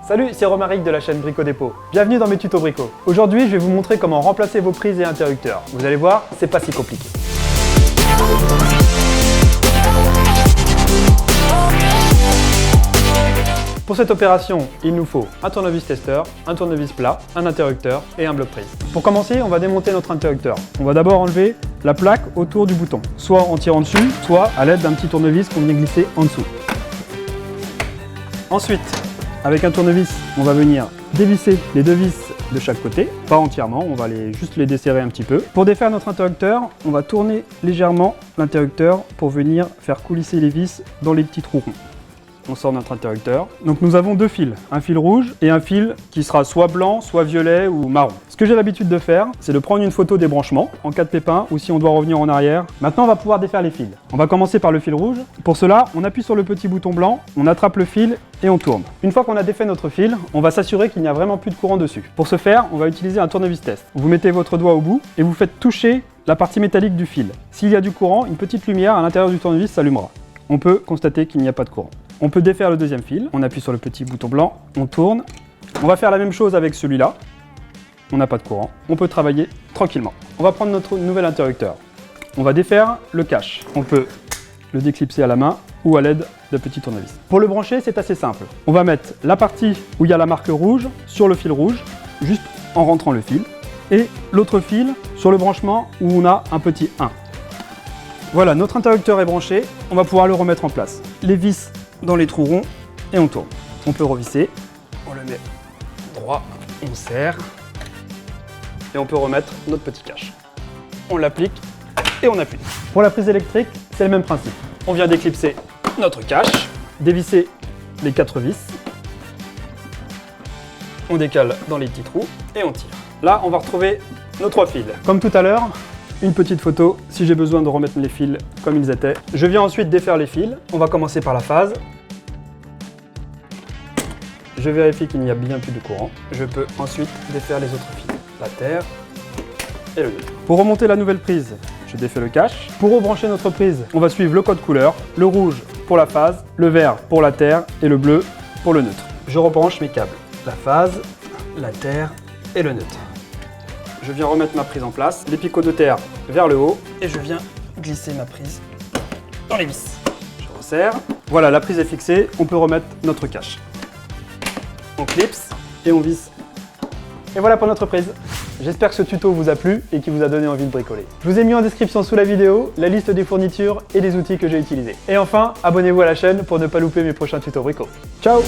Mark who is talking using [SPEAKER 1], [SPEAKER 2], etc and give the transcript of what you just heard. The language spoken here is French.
[SPEAKER 1] Salut, c'est Romaric de la chaîne Brico Dépôt. Bienvenue dans mes tutos brico. Aujourd'hui, je vais vous montrer comment remplacer vos prises et interrupteurs. Vous allez voir, c'est pas si compliqué. Pour cette opération, il nous faut un tournevis testeur, un tournevis plat, un interrupteur et un bloc prise. Pour commencer, on va démonter notre interrupteur. On va d'abord enlever la plaque autour du bouton, soit en tirant dessus, soit à l'aide d'un petit tournevis qu'on vient glisser en dessous. Ensuite, avec un tournevis, on va venir dévisser les deux vis de chaque côté, pas entièrement, on va juste les desserrer un petit peu. Pour défaire notre interrupteur, on va tourner légèrement l'interrupteur pour venir faire coulisser les vis dans les petits trous ronds. On sort notre interrupteur. Donc nous avons deux fils, un fil rouge et un fil qui sera soit blanc, soit violet ou marron. Ce que j'ai l'habitude de faire, c'est de prendre une photo des branchements en cas de pépin ou si on doit revenir en arrière. Maintenant, on va pouvoir défaire les fils. On va commencer par le fil rouge. Pour cela, on appuie sur le petit bouton blanc, on attrape le fil et on tourne. Une fois qu'on a défait notre fil, on va s'assurer qu'il n'y a vraiment plus de courant dessus. Pour ce faire, on va utiliser un tournevis test. Vous mettez votre doigt au bout et vous faites toucher la partie métallique du fil. S'il y a du courant, une petite lumière à l'intérieur du tournevis s'allumera. On peut constater qu'il n'y a pas de courant. On peut défaire le deuxième fil, on appuie sur le petit bouton blanc, on tourne. On va faire la même chose avec celui-là. On n'a pas de courant, on peut travailler tranquillement. On va prendre notre nouvel interrupteur. On va défaire le cache. On peut le déclipser à la main ou à l'aide de petits tournevis. Pour le brancher, c'est assez simple. On va mettre la partie où il y a la marque rouge sur le fil rouge, juste en rentrant le fil, et l'autre fil sur le branchement où on a un petit 1. Voilà, notre interrupteur est branché, on va pouvoir le remettre en place. Les vis dans les trous ronds et on tourne. On peut revisser, on le met droit, on serre et on peut remettre notre petit cache. On l'applique et on appuie. Pour la prise électrique, c'est le même principe. On vient déclipser notre cache, dévisser les 4 vis, on décale dans les petits trous et on tire. Là, on va retrouver nos 3 fils. Comme tout à l'heure, une petite photo si j'ai besoin de remettre les fils comme ils étaient. Je viens ensuite défaire les fils. On va commencer par la phase. Je vérifie qu'il n'y a bien plus de courant. Je peux ensuite défaire les autres fils. La terre et le neutre. Pour remonter la nouvelle prise, je défais le cache. Pour rebrancher notre prise, on va suivre le code couleur. Le rouge pour la phase, le vert pour la terre et le bleu pour le neutre. Je rebranche mes câbles. La phase, la terre et le neutre. Je viens remettre ma prise en place, les picots de terre vers le haut et je viens glisser ma prise dans les vis. Je resserre. Voilà, la prise est fixée, on peut remettre notre cache. On clipse et on visse. Et voilà pour notre prise. J'espère que ce tuto vous a plu et qu'il vous a donné envie de bricoler. Je vous ai mis en description sous la vidéo la liste des fournitures et des outils que j'ai utilisés. Et enfin, abonnez-vous à la chaîne pour ne pas louper mes prochains tutos brico. Ciao!